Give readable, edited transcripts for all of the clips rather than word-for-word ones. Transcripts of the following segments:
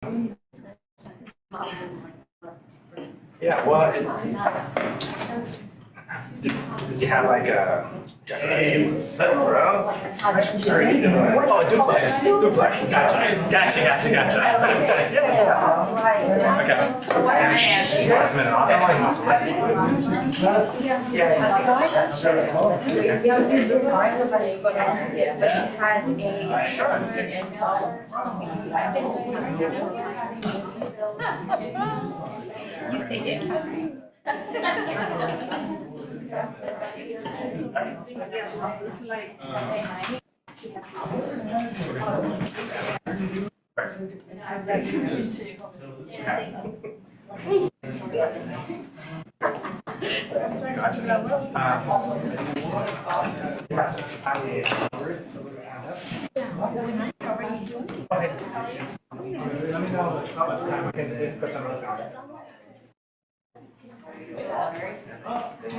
Yeah, well, does he have like a, hey, what's up, bro? How are you doing? Oh, duplex, duplex, gotcha. Yeah. Okay. Last minute off. You say it. It's like Let me know how much time I can put some of it. oh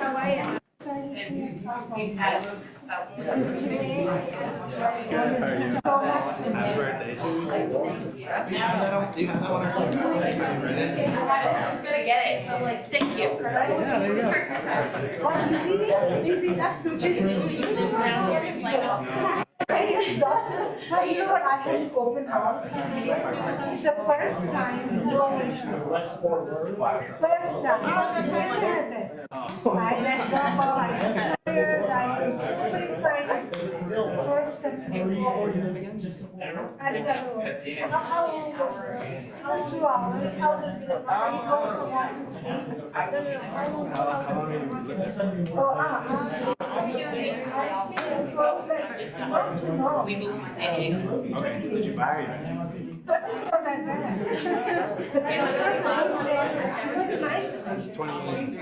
my God. It's been Happy birthday to you. Do you have that one? Do you have that one? I was gonna get it, so like, thank you. Yeah, there you go. Easy, that's good. You know what, I had an open house. It's the first time, no issue. First time. I met them all like years, I pretty excited. First time. I don't know. How long was it? How 2 hours? How was it? It goes from 1 to 3. I don't know. How long was it? Oh, We moved to San Diego. Okay, did you buy it? but it's not that bad. It was nice. 28.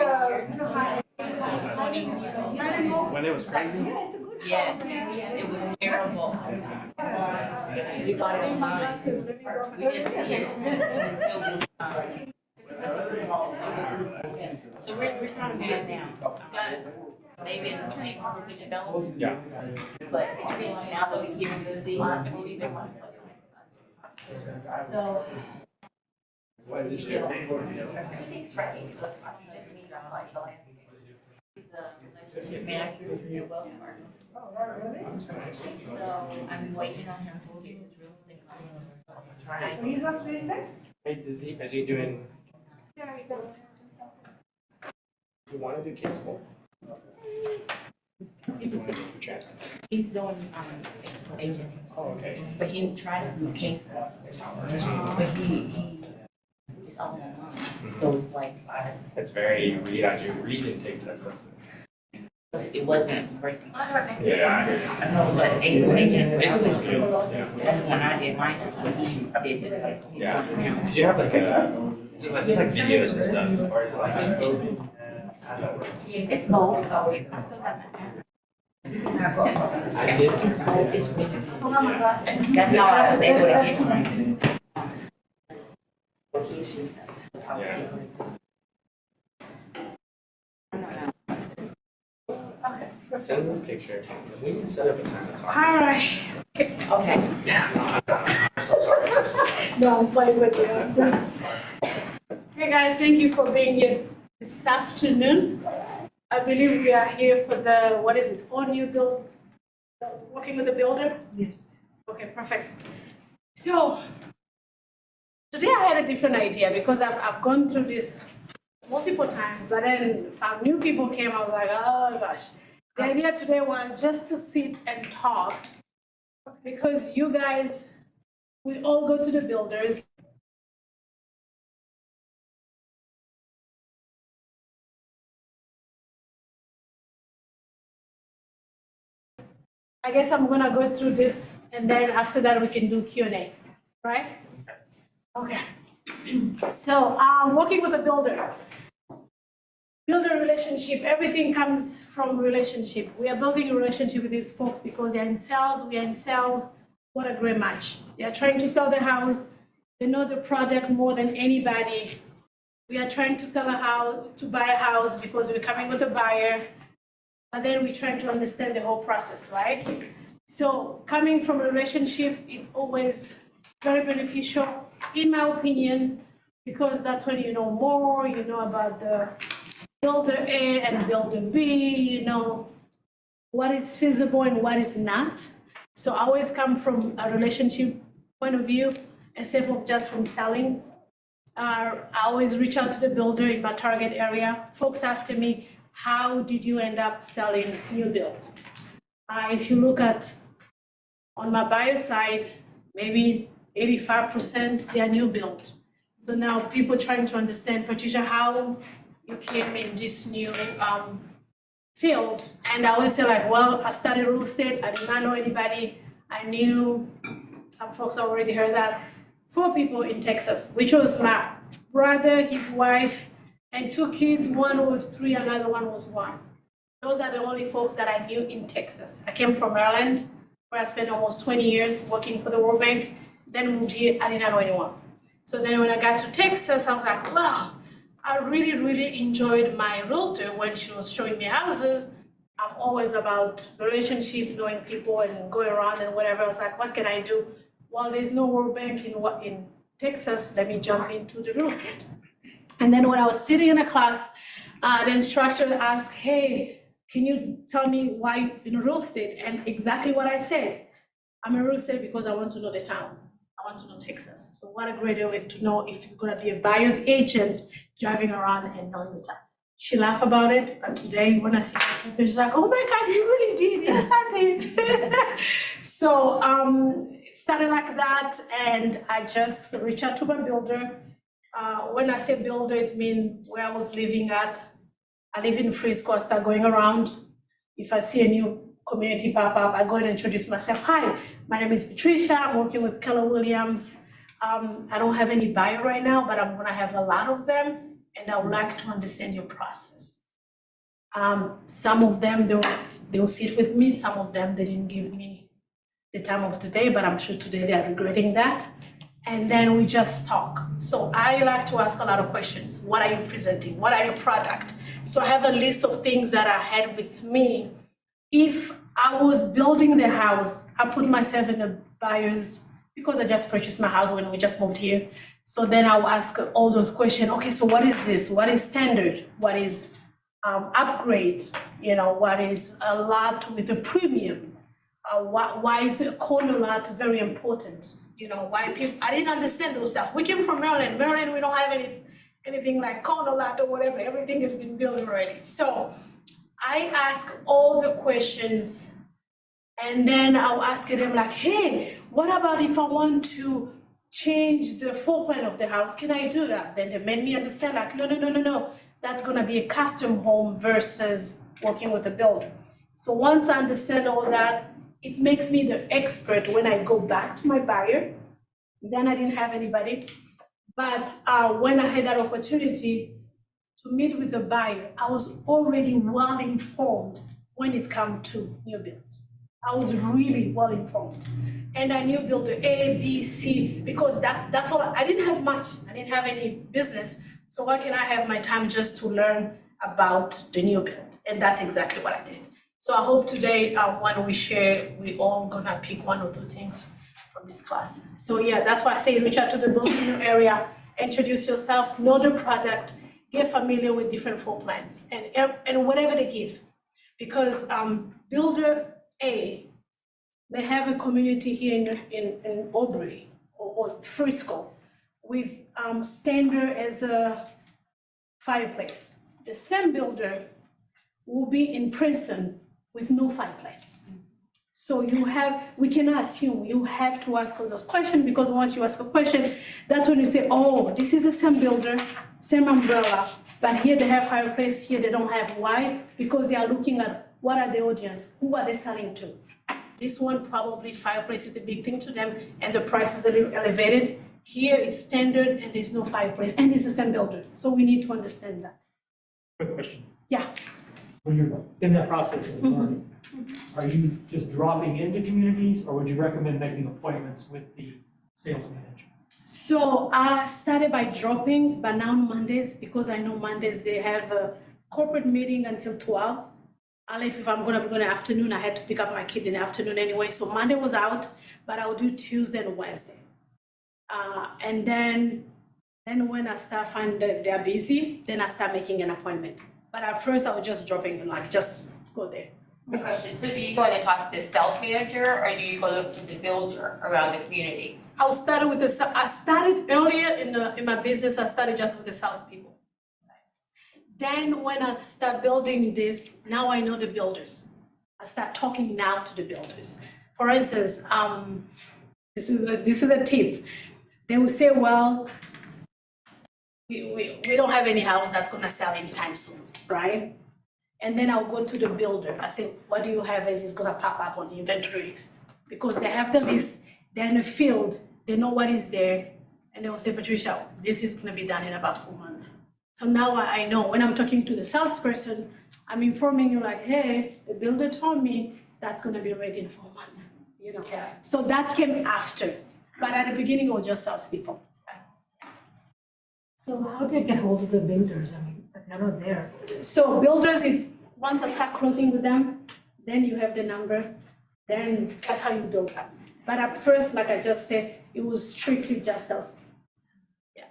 So, When it was crazy? yeah, it's a good. Yeah, it was terrible. We got it online. We didn't see it until so we're starting back now. It's got maybe in the train we develop. Yeah. But now that we give the Z, we've been one place next time. So. It's right. It looks like this needs like the landscape. He's manicure for your wealth partner. So I'm waiting on him to get his real estate license. Right. He's not doing that? Hey, is he doing, do you want to do case school? He's just he's doing agent. Oh, okay. But he tried to do case law. But he it's all online. So it's like It's very, you read on your reading take this. it wasn't breaking. Yeah. I know, but agent. Yeah. That's when I did mine, that's when he did it. Yeah. Did you have like a, is it like, just like videos and stuff, or is it like? It's both. I still have that. I did. It's both. It's written. That's how I was able to get mine. Yeah. Send them a picture. We can set up a time to talk. All right. Okay. I'm so sorry. No, I'm playing with you. Hey guys, thank you for being here this afternoon. I believe we are here for the, what is it, all new build, working with the builder? Yes. Okay, perfect. So, today I had a different idea because I've gone through this multiple times, but then some new people came, I was like, oh gosh. The idea today was just to sit and talk because you guys, we all go to the builders. I guess I'm gonna go through this and then after that we can do Q&A, right? Okay. So, working with a builder. build a relationship. Everything comes from relationship. We are building a relationship with these folks because they're in sales, we are in sales. What a great match. They are trying to sell the house. They know the product more than anybody. We are trying to sell a house, to buy a house because we're coming with a buyer. But then we're trying to understand the whole process, right? So coming from a relationship, it's always very beneficial, in my opinion, because that's when you know more, you know about the builder A and builder B, you know what is feasible and what is not. So I always come from a relationship point of view instead of just from selling. I always reach out to the builder in my target area. Folks asking me, how did you end up selling new build? If you look at on my buyer side, maybe 85% they are new build. So now people trying to understand, Patricia, how you came in this new field. And I always say like, well, I started real estate, I did not know anybody. I knew, some folks already heard that, 4 people in Texas, which was my brother, his wife, and 2 kids. One was 3, another one was 1. Those are the only folks that I knew in Texas. I came from Maryland, where I spent almost 20 years working for the World Bank, then moved here, I did not know anyone. So then when I got to Texas, I was like, wow, I really, really enjoyed my realtor when she was showing me houses. I'm always about relationship, knowing people and going around and whatever. I was like, what can I do? Well, there's no World Bank in Texas, let me jump into the real estate. And then when I was sitting in a class, the instructor asked, hey, can you tell me why in real estate? And exactly what I said. I'm in real estate because I want to know the town. I want to know Texas. So what a great way to know if you're gonna be a buyer's agent driving around and knowing the town. She laughed about it, but today when I see her, she's like, oh my God, you really did. Yes, I did. So it started like that, and I just reached out to my builder. When I say builder, it means where I was living at. I live in Frisco, I start going around. If I see a new community pop up, I go and introduce myself. Hi, my name is Patricia, I'm working with Keller Williams. I don't have any buyer right now, but I'm gonna have a lot of them, and I would like to understand your process. Some of them, they'll sit with me, some of them, they didn't give me the time of the day, but I'm sure today they're regretting that. And then we just talk. So I like to ask a lot of questions. What are you presenting? What are your product? So I have a list of things that I had with me. If I was building the house, I put myself in the buyer's, because I just purchased my house when we just moved here. So then I'll ask all those questions. Okay, so what is this? What is standard? What is upgrade? You know, what is a lot with a premium? Why is a corner lot very important? You know, why people, I didn't understand those stuff. We came from Maryland. Maryland, we don't have anything like corner lot or whatever. Everything has been built already. So I ask all the questions, and then I'll ask them like, hey, what about if I want to change the floor plan of the house? Can I do that? Then they made me understand like, no. That's gonna be a custom home versus working with a builder. So once I understand all that, it makes me the expert when I go back to my buyer. Then I didn't have anybody. But when I had that opportunity to meet with the buyer, I was already well informed when it comes to new build. I was really well informed. And I knew builder A, B, C, because that's all. I didn't have much. I didn't have any business. So why can I have my time just to learn about the new build? And that's exactly what I did. So I hope today when we share, we all gonna pick 1 or 2 things from this class. So yeah, that's why I say reach out to the builders in your area, introduce yourself, know the product, get familiar with different floor plans and whatever they give. Because builder A may have a community here in Aubrey or Frisco with standard as a fireplace. The same builder will be in Princeton with no fireplace. So we cannot assume, you have to ask all those questions, because once you ask a question, that's when you say, oh, this is the same builder, same umbrella, but here they have fireplace, here they don't have. Why? Because they are looking at what are the audience, who are they selling to? This one probably fireplace is a big thing to them and the price is a little elevated. Here it's standard and there's no fireplace and it's the same builder. So we need to understand that. Quick question. Yeah. When you're in that process of learning, are you just dropping into communities, or would you recommend making appointments with the sales manager? So I started by dropping, but now on Mondays, because I know Mondays they have a corporate meeting until 12. Unless if I'm gonna be going in the afternoon, I had to pick up my kids in the afternoon anyway. So Monday was out, but I'll do Tuesday and Wednesday. And then when I start finding that they're busy, then I start making an appointment. But at first I was just dropping, like just go there. Good question. So do you go in and talk to the sales manager, or do you go look to the builder around the community? I started earlier in my business, I started just with the salespeople. Then when I start building this, now I know the builders. I start talking now to the builders. For instance, this is a tip. They will say, well, we don't have any house that's gonna sell anytime soon, right? And then I'll go to the builder. I say, what do you have as is gonna pop up on the inventory list? Because they have the list, they're in the field, they know what is there, and they will say, Patricia, this is gonna be done in about 4 months. So now I know when I'm talking to the salesperson, I'm informing you like, hey, the builder told me that's gonna be ready in 4 months, you know? Yeah. So that came after, but at the beginning it was just salespeople. So how do you get hold of the builders? I mean, if they're not there. So builders, it's once I start closing with them, then you have the number, then that's how you build up. But at first, like I just said, it was strictly just sales. Yeah.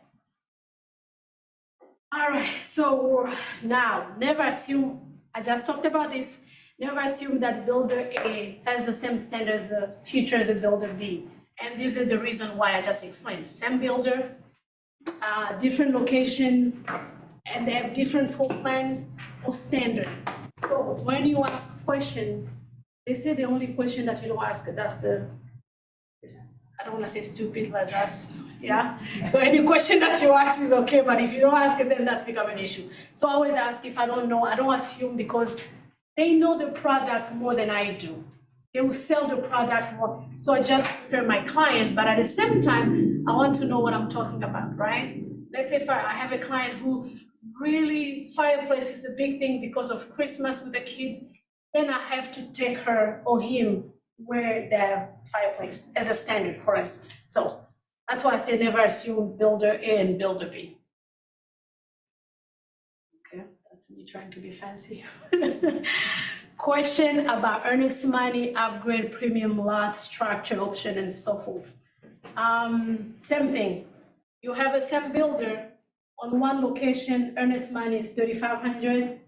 All right, so now, never assume, I just talked about this, never assume that builder A has the same standards, feature as a builder B. And this is the reason why I just explained. Same builder, different location, and they have different floor plans or standard. So when you ask a question, they say the only question that you don't ask, that's the, I don't wanna say stupid, but that's, yeah. So any question that you ask is okay, but if you don't ask it, then that's become an issue. So I always ask if I don't know, I don't assume, because they know the product more than I do. They will sell the product more. So I just refer my client, but at the same time, I want to know what I'm talking about, right? Let's say if I have a client who really, fireplace is a big thing because of Christmas with the kids, then I have to take her or him where they have fireplace as a standard, for instance. So that's why I say never assume builder A and builder B. Okay, that's me trying to be fancy. Question about earnest money, upgrade, premium lot, structure, option, and so forth. Same thing. You have a same builder on one location, earnest money is 3,500.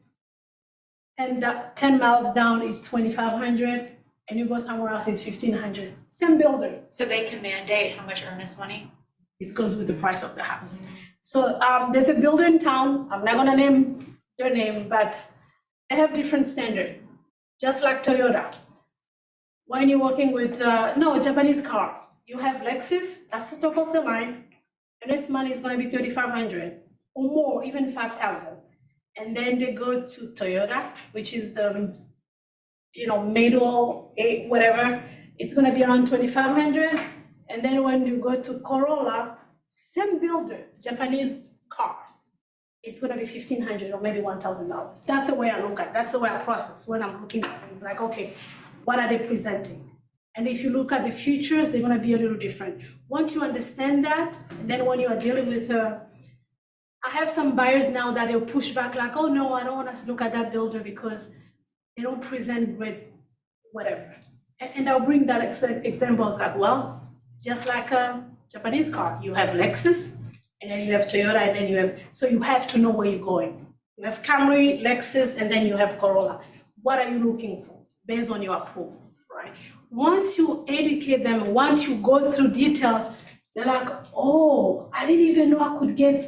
10 miles down is 2,500, and you go somewhere else, it's 1,500. Same builder. So they can mandate how much earnest money? It goes with the price of the house. So there's a builder in town, I'm not gonna name their name, but they have different standard, just like Toyota. When you're working with, no, Japanese car, you have Lexus, that's the top of the line, and this money is gonna be 3,500 or more, even 5,000. And then they go to Toyota, which is the, middle, whatever, it's gonna be around 2,500. And then when you go to Corolla, same builder, Japanese car, it's gonna be 1,500 or maybe $1,000. That's the way I look at it. That's the way I process when I'm looking at things, like, okay, what are they presenting? And if you look at the futures, they're gonna be a little different. Once you understand that, and then when you are dealing with, I have some buyers now that they'll push back like, oh no, I don't want us to look at that builder because they don't present great, whatever. And I'll bring that examples like, well, just like a Japanese car, you have Lexus, and then you have Toyota, and then you have, so you have to know where you're going. You have Camry, Lexus, and then you have Corolla. What are you looking for based on your approval, right? Once you educate them, once you go through details, they're like, oh, I didn't even know I could get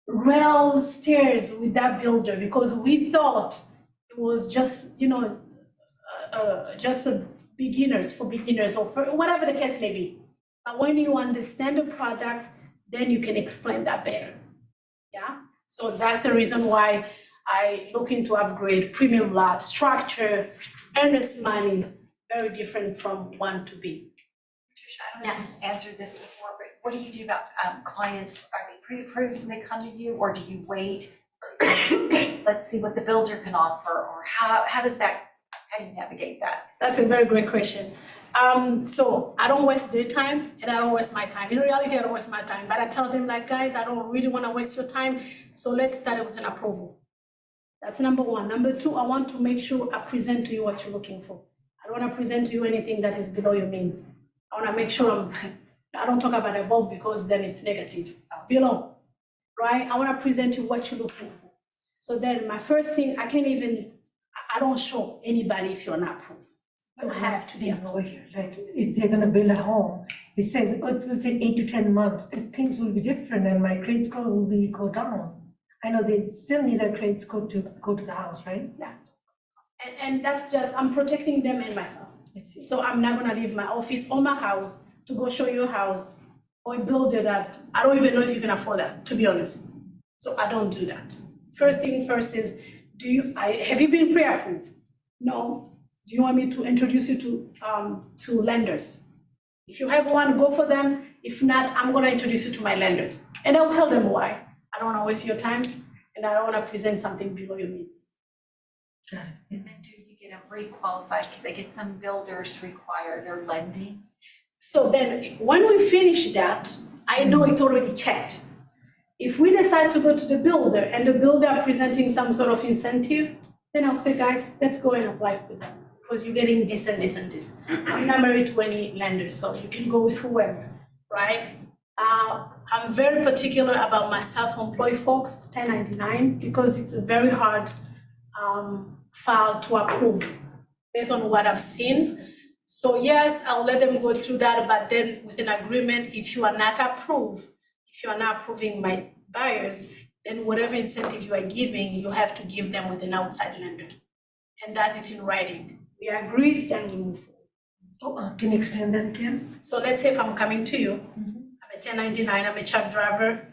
rail stairs with that builder because we thought it was just, just a beginners or for whatever the case may be. But when you understand the product, then you can explain that better. Yeah. So that's the reason why I look into upgrade, premium lot, structure, earnest money, very different from one to B. Patricia, I don't know if you've answered this before, but what do you do about clients? Are they pre-approved when they come to you, or do you wait, let's see what the builder can offer, or how do you navigate that? That's a very great question. So I don't waste their time and I don't waste my time. In reality, I don't waste my time, but I tell them like, guys, I don't really want to waste your time. So let's start with an approval. That's number one. Number two, I want to make sure I present to you what you're looking for. I don't want to present to you anything that is below your means. I want to make sure I don't talk about above because then it's negative. Below, right? I want to present you what you're looking for. So then my first thing, I don't show anybody if you're not approved. You have to be approved. Like, if they're gonna build a home, it says, oh, it will take 8 to 10 months, and things will be different, and my credit score will go down. I know they still need a credit score to go to the house, right? Yeah. And that's just, I'm protecting them and myself. So I'm not gonna leave my office or my house to go show you a house or a builder that I don't even know if you can afford that, to be honest. So I don't do that. First thing first is, have you been pre-approved? No. Do you want me to introduce you to lenders? If you have one, go for them. If not, I'm gonna introduce you to my lenders. And I'll tell them why. I don't wanna waste your time and I don't wanna present something below your needs. And then do you get them re-qualified? Because I guess some builders require their lending. So then, when we finish that, I know it's already checked. If we decide to go to the builder and the builder presenting some sort of incentive, then I'll say, guys, let's go and apply with them. Because you're getting this and this and this. I'm not married to any lenders, so you can go with whoever, right? I'm very particular about my self-employed folks, 1099, because it's a very hard file to approve based on what I've seen. So yes, I'll let them go through that, but then with an agreement, if you are not approving my buyers, then whatever incentive you are giving, you have to give them with an outside lender. And that is in writing. We agree, then we move forward. Oh, can you explain that again? So let's say if I'm coming to you, I'm a 1099, I'm a truck driver,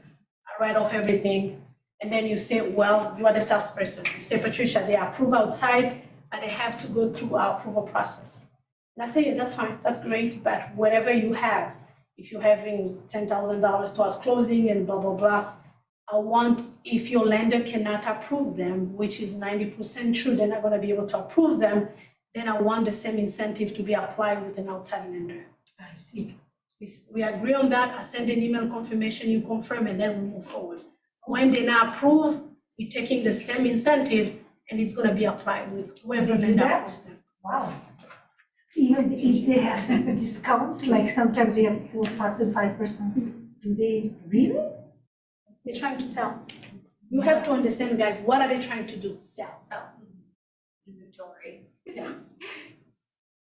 I write off everything, and then you say, well, you are the salesperson. You say, Patricia, they approve outside, but they have to go through our approval process. And I say, yeah, that's fine, that's great, but whatever you have, if you're having $10,000 toward closing and blah, blah, blah, I want, if your lender cannot approve them, which is 90% true, they're not gonna be able to approve them, then I want the same incentive to be applied with an outside lender. I see. We agree on that, I send an email confirmation, you confirm, and then we move forward. When they not approve, we're taking the same incentive and it's gonna be applied with whoever They do lender that? approves them. Wow. So even if they have a discount, like sometimes they have 4%, 5%, do they really? They're trying to sell. You have to understand, guys, what are they trying to do? Sell. Inventory. Yeah.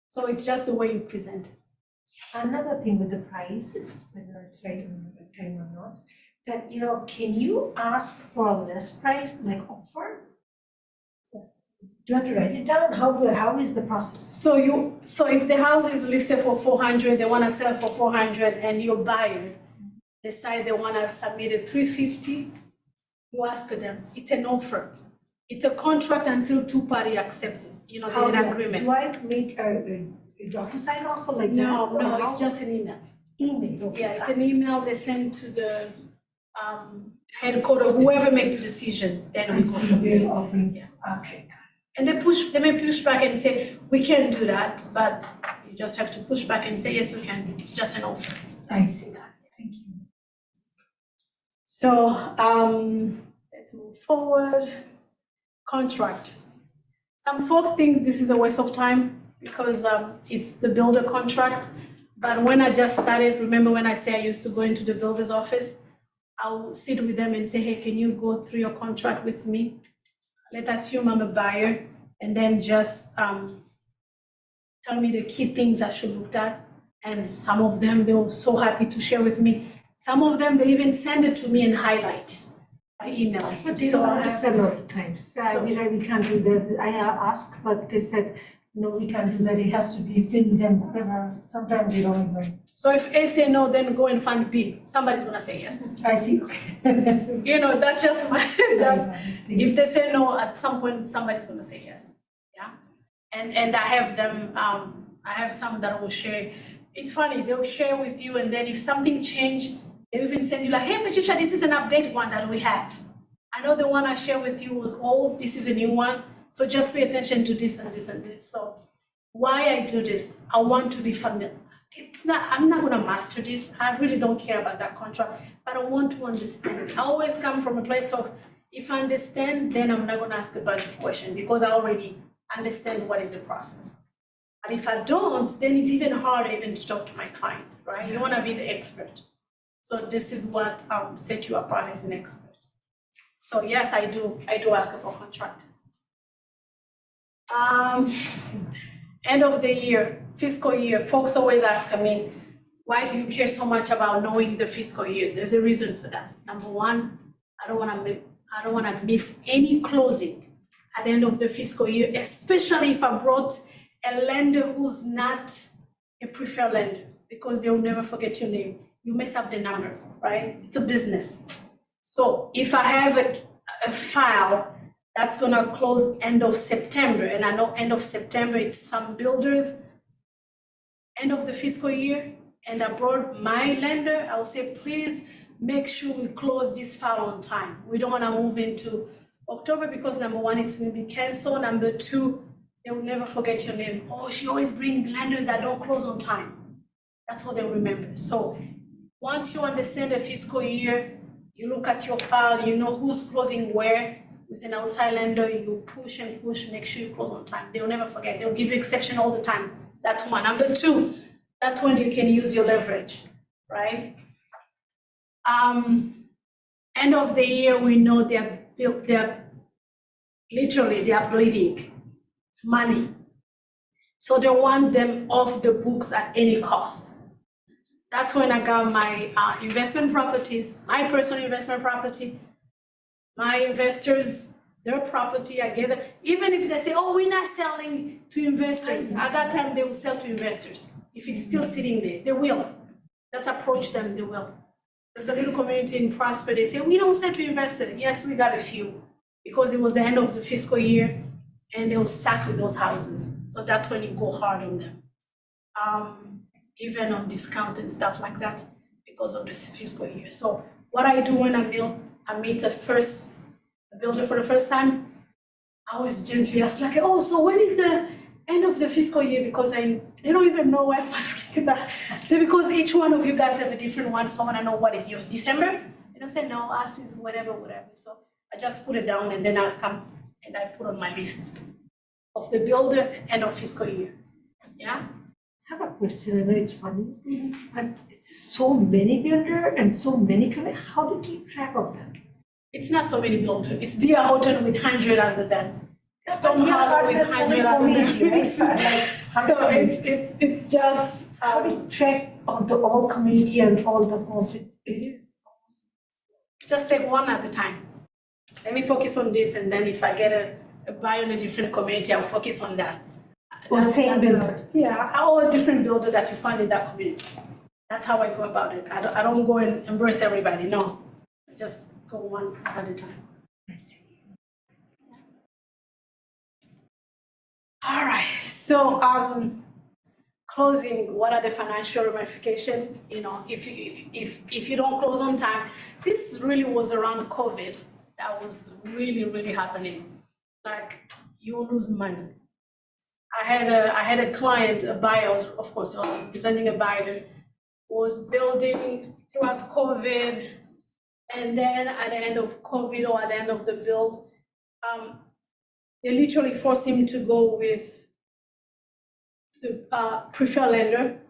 So it's just the way you present it. Another thing with the price, whether it's right on the time or not, that, can you ask for a less price, like offer? Yes. Do you have to write it down? How is the process? So if the house is listed for 400, they wanna sell for 400, and your buyer decide they wanna submit a 350, you ask them, it's an offer. It's a contract until two party accept it, they're in agreement. Do I make a DocuSign offer like that? No, or it's how? just an email. Email, okay. Yeah, it's an email they send to the headquarters, whoever make the decision, then we go from there. You're offering, Yeah. okay. And they may push back and say, we can't do that, but you just have to push back and say, yes, we can, it's just an offer. I see that, thank you. So, let's move forward. Contract. Some folks think this is a waste of time because it's the builder contract. But when I just started, remember when I say I used to go into the builder's office, I'll sit with them and say, hey, can you go through your contract with me? Let's assume I'm a buyer, and then just tell me the key things I should look at. And some of them, they were so happy to share with me. Some of them, they even send it to me and highlight by email. But they So don't I understand all the time. So we can't do that. I asked, but they said, no, we can't do that. It has to be filmed and whatever. Sometimes they don't even. So if A say no, then go and find B. Somebody's gonna say yes. I see, okay. That's just if they say no, at some point, somebody's gonna say yes. Yeah. And I have them, I have some that will share. It's funny, they'll share with you, and then if something changed, they even send you like, hey, Patricia, this is an updated one that we have. I know the one I shared with you was old, this is a new one, so just pay attention to this and this and this. So why I do this, I want to be familiar. I'm not gonna master this, I really don't care about that contract, but I want to understand. I always come from a place of, if I understand, then I'm not gonna ask a bunch of questions because I already understand what is the process. And if I don't, then it's even harder even to talk to my client, right? You wanna be the expert. So this is what set you apart as an expert. So yes, I do ask for contract. End of the year, fiscal year, folks always ask me, why do you care so much about knowing the fiscal year? There's a reason for that. Number one, I don't wanna miss any closing at the end of the fiscal year, especially if I brought a lender who's not a preferred lender, because they will never forget your name. You mess up the numbers, right? It's a business. So if I have a file that's gonna close end of September, and I know end of September, it's some builders, end of the fiscal year, and I brought my lender, I will say, please make sure we close this file on time. We don't wanna move into October because number one, it's gonna be canceled. Number two, they will never forget your name. Oh, she always brings lenders that don't close on time. That's what they'll remember. So once you understand the fiscal year, you look at your file, you know who's closing where. With an outside lender, you push and push, make sure you close on time. They'll never forget. They'll give you exception all the time. That's one. Number two, that's when you can use your leverage, right? End of the year, we know they're bleeding money. So they want them off the books at any cost. That's when I got my investment properties, my personal investment property, my investors, their property, I get it. Even if they say, oh, we're not selling to investors, at that time they will sell to investors. If it's still sitting there, they will. Just approach them, they will. There's a little community in Prosper, they say, we don't sell to investors. Yes, we got a few, because it was the end of the fiscal year and they were stuck with those houses. So that's when you go hard on them. Even on discount and stuff like that, because of this fiscal year. So what I do when I meet a builder for the first time, I always gently ask, like, oh, so when is the end of the fiscal year? Because they don't even know why I'm asking that. So because each one of you guys have a different one, so I wanna know what is yours. December? They don't say, no, ours is whatever. So I just put it down and then I come and I put on my list of the builder end of fiscal year. Yeah? I have a question, I know it's funny, but it's so many builder and so many, how do you keep track of them? It's not so many builders. It's D.R. Horton with 100 under them. Stone Hollow with 100 under them. So it's just How do you track of the whole community and all the homes? It is. just take one at a time. Let me focus on this, and then if I get a buy on a different community, I'll focus on that. Or same builder? Yeah, or a different builder that you find in that community. That's how I go about it. I don't go and embrace everybody, no. I just go one at a time. I see. All right, so closing, what are the financial ramifications? You know, if you don't close on time, this really was around COVID. That was really happening. Like, you will lose money. I had a client, a buyer, of course, representing a buyer, was building throughout COVID, and then at the end of COVID or at the end of the build, they literally forced him to go with the preferred lender.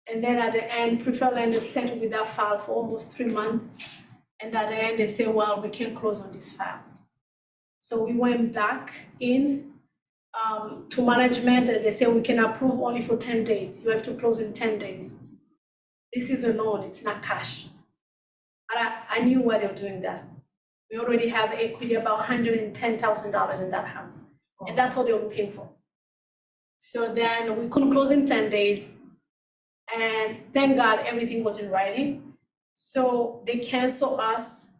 And then at the end, preferred lender sat with that file for almost 3 months. And at the end, they say, well, we can't close on this file. So we went back in to management, and they say we can approve only for 10 days. You have to close in 10 days. This is a loan, it's not cash. And I knew why they were doing that. We already have equity about $110,000 in that house. And that's what they were looking for. So then we couldn't close in 10 days. And thank God everything was in writing. So they canceled us.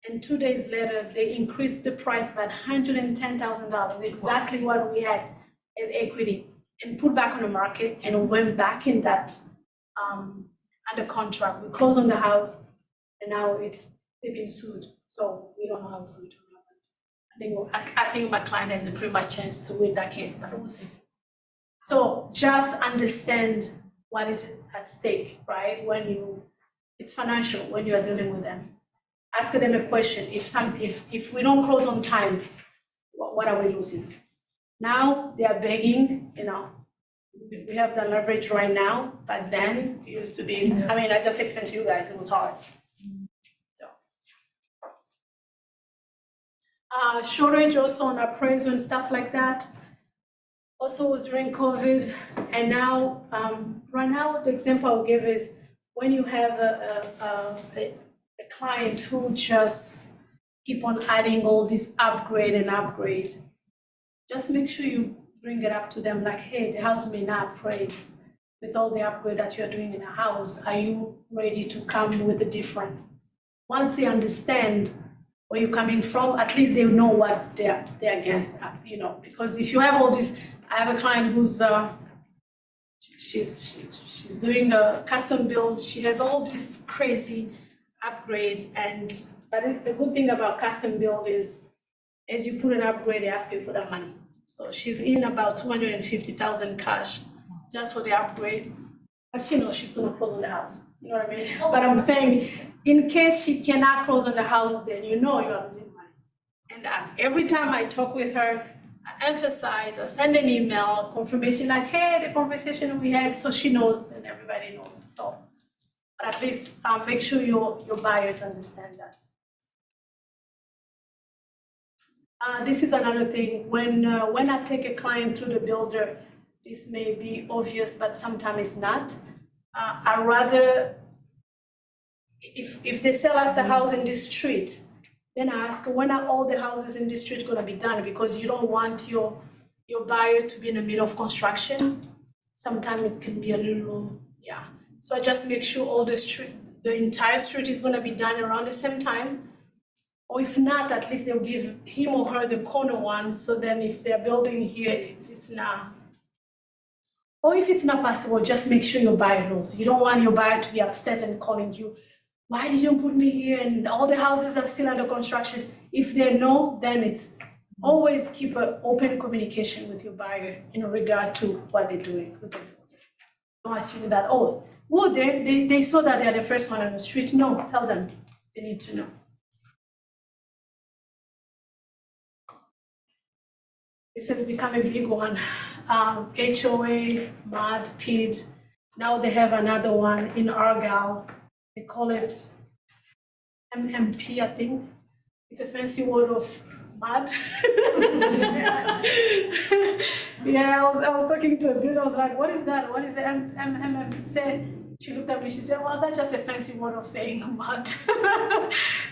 And 2 days later, they increased the price by $110,000, exactly what we had as equity, and put back on the market, and went back in that under contract. We closed on the house, and now they've been sued. So we don't know how it's going to happen. I think my client has a pretty much chance to win that case, but we'll see. So just understand what is at stake, right? It's financial when you are dealing with them. Ask them a question. If we don't close on time, what are we losing? Now they are begging, we have the leverage right now, but then it used to be, I just explained to you guys, it was hard. So. Shortage also on appraisal and stuff like that. Also was during COVID, and now, right now, the example I'll give is when you have a client who just keep on adding all this upgrade, just make sure you bring it up to them like, hey, the house may not appraise with all the upgrade that you're doing in the house. Are you ready to come with the difference? Once they understand where you're coming from, at least they know what they're against, because if you have all this, I have a client who's, she's doing a custom build, she has all this crazy upgrade, but the good thing about custom build is, as you put an upgrade, they ask you for that money. So she's in about 250,000 cash just for the upgrade. But she knows she's gonna close on the house, you know what I mean? But I'm saying, in case she cannot close on the house, then you know you are losing money. And every time I talk with her, I emphasize, I send an email, confirmation like, hey, the conversation we had, so she knows and everybody knows. So, but at least make sure your buyers understand that. This is another thing, when I take a client through the builder, this may be obvious, but sometimes it's not. I rather, if they sell us a house in this street, then I ask, when are all the houses in this street gonna be done? Because you don't want your buyer to be in the middle of construction. Sometimes it can be a little, yeah. So I just make sure all the entire street is gonna be done around the same time. Or if not, at least they'll give him or her the corner one, so then if they're building here, it's not. Or if it's not possible, just make sure your buyer knows. You don't want your buyer to be upset and calling you, why did you put me here and all the houses are still under construction? If they know, then it's always keep an open communication with your buyer in regard to what they're doing. Don't assume that, they saw that they're the first one on the street. No, tell them, they need to know. This has become a big one. HOA, MUD, PID. Now they have another one in Argyle. They call it MMP, I think. It's a fancy word of MUD. Yeah, I was talking to a builder. I was like, what is that? What is the MMP? She looked at me, she said, well, that's just a fancy word of saying MUD.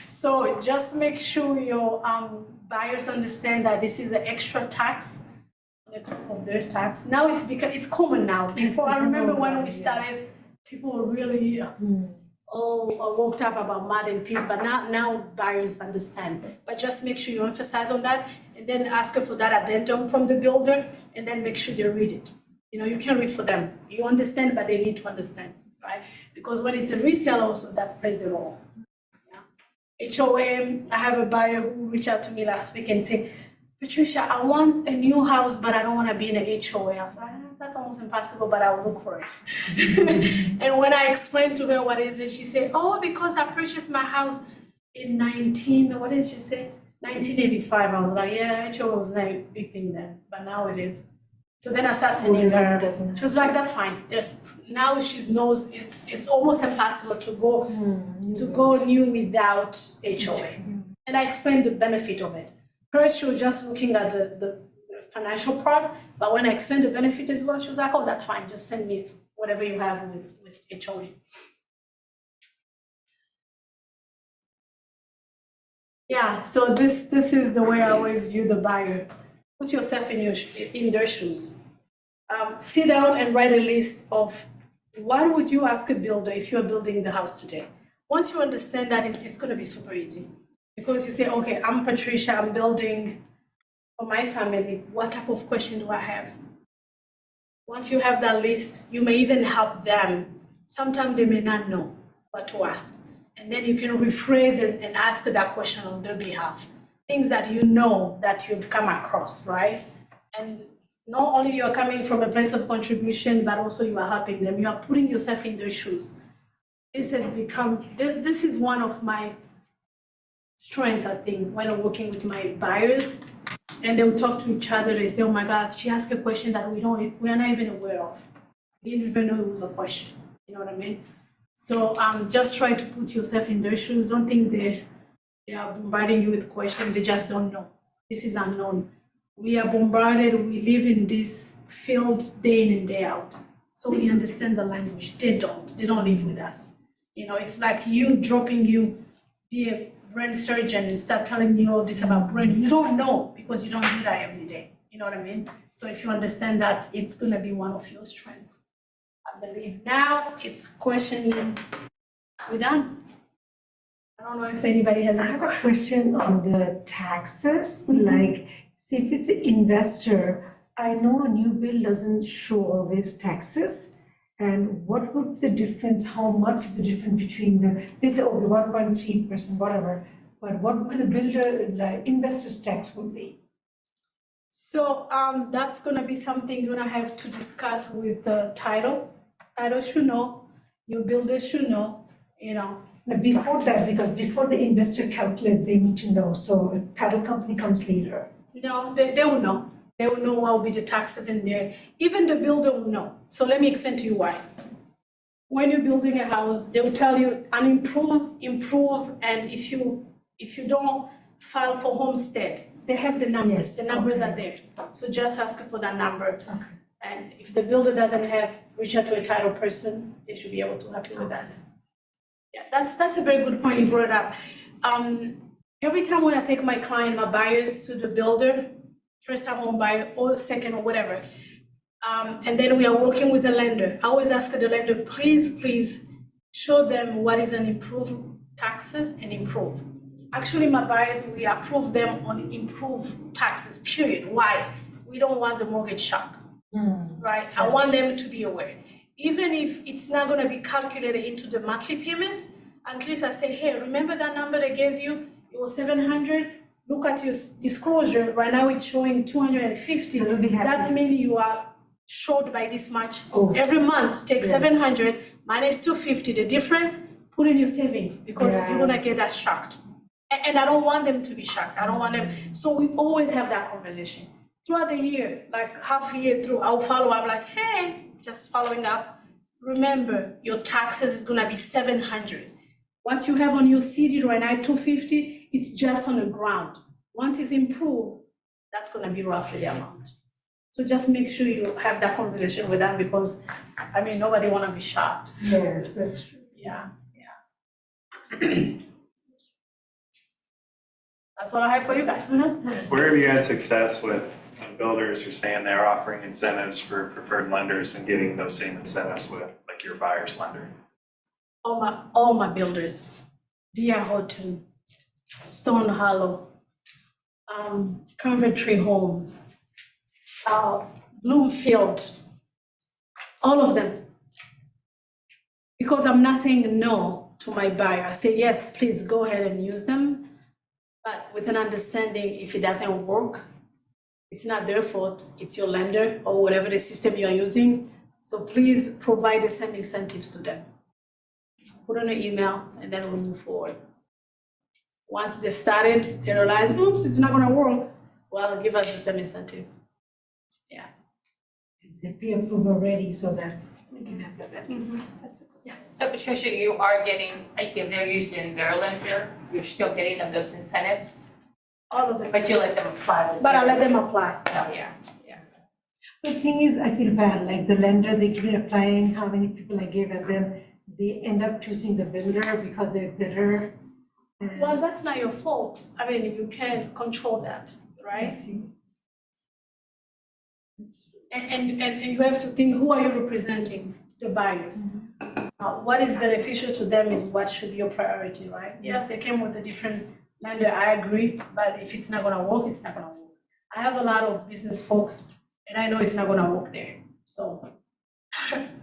So just make sure your buyers understand that this is an extra tax on the top of their tax. Now it's common now. Before, I remember when we started, people were really all worked up about MUD and PID, but now buyers understand. But just make sure you emphasize on that, and then ask for that addendum from the builder, and then make sure they read it. You can read for them. You understand, but they need to understand, right? Because when it's a resale also, that plays a role. HOA, I have a buyer who reached out to me last week and said, Patricia, I want a new house, but I don't want to be in a HOA. I was like, that's almost impossible, but I'll look for it. And when I explained to her what is it, she said, because I purchased my house in 1985. I was like, yeah, HOA was not a big thing then, but now it is. So then I started sending her, she was like, that's fine. Now she knows it's almost impossible to go new without HOA. And I explained the benefit of it. First, she was just looking at the financial part, but when I explained the benefit as well, she was like, oh, that's fine, just send me whatever you have with HOA. Yeah, so this is the way I always view the buyer. Put yourself in their shoes. Sit down and write a list of what would you ask a builder if you're building the house today. Once you understand that, it's going to be super easy. Because you say, okay, I'm Patricia, I'm building for my family. What type of question do I have? Once you have that list, you may even help them. Sometimes they may not know what to ask. and then you can rephrase and ask that question on their behalf. Things that you know that you've come across, right? And not only you're coming from a place of contribution, but also you are helping them. You are putting yourself in their shoes. This is one of my strengths, I think, when I'm working with my buyers, and they'll talk to each other, they say, oh my God, she asked a question that we're not even aware of. We didn't even know it was a question, you know what I mean? So just try to put yourself in their shoes. Don't think they are bombarding you with questions, they just don't know. This is unknown. We are bombarded, we live in this field day in and day out. So we understand the language. They don't live with us. You know, it's like you dropping you, be a brain surgeon and start telling you all this about brain. You don't know because you don't do that every day. You know what I mean? So if you understand that, it's gonna be one of your strengths. I believe now it's questioning. We're done. I don't know if anybody has I any have a questions. question on the taxes, like, see if it's an investor, I know a new bill doesn't show always taxes. And what would the difference, how much is the difference between they say, okay, 1.3%, whatever, but what would the investor's tax would be? So that's gonna be something you're gonna have to discuss with the title. Title should know, your builder should know, you know. Now, before that, because before the investor calculate, they need to know, so a title company comes later. No, they will know. They will know what will be the taxes in there. Even the builder will know. So let me explain to you why. When you're building a house, they will tell you and improve, and if you don't file for homestead, they have the numbers. Yes, The numbers okay. are there. So just ask for that number. Okay. And if the builder doesn't have, reach out to a title person, they should be able to help you with that. Yeah, that's a very good point you brought up. Every time when I take my client, my buyers to the builder, first time home buyer or second or whatever, and then we are working with the lender, I always ask the lender, please show them what is an improved taxes and improve. Actually, my buyers, we approve them on improved taxes, period. Why? We don't want the mortgage shock, right? I want them to be aware. Even if it's not gonna be calculated into the monthly payment, at least I say, hey, remember that number they gave you? It was 700. Look at your disclosure. Right now it's showing 250. They'll be happy. That means you are short by this much. Oh. Every month, take 700 minus 250. The difference, put in your savings because Yeah. you're gonna get that shocked. And I don't want them to be shocked. I don't want them. So we always have that conversation throughout the year, like half a year through. I'll follow up, like, hey, just following up. Remember, your taxes is gonna be 700. What you have on your CD right now, 250, it's just on the ground. Once it's improved, that's gonna be roughly the amount. So just make sure you have that conversation with them because, I mean, nobody wanna be shocked. Yes, that's true. Yeah. That's all I have for you guys. Where have you had success with builders who are saying they're offering incentives for preferred lenders and getting those same incentives with, like, your buyer's lender? All my builders, D.R. Horton, Stone Hollow, Coventry Homes, Bloomfield, all of them. Because I'm not saying no to my buyer. I say, yes, please go ahead and use them, but with an understanding if it doesn't work, it's not their fault, it's your lender or whatever the system you're using. So please provide the same incentives to them. Put on an email and then we'll move forward. Once they started, they realize, oops, it's not gonna work, well, give us the same incentive. Yeah. Is the pre-approval already so that we can have that? Yes, so Patricia, you are getting, like if they're using their lender, you're still getting them those incentives, All of them. but you let them apply. But I let them apply. Oh, yeah. The thing is, I feel bad, like the lender, they keep applying how many people I give, and then they end up choosing the builder because they're better. And Well, that's not your fault. I mean, you can't control that, I right? see. And you have to think, who are you representing? The buyers. What is beneficial to them is what should be your priority, right? Yes, they came with a different lender, I agree, but if it's not gonna work, it's not gonna work. I have a lot of business folks, and I know it's not gonna work there, so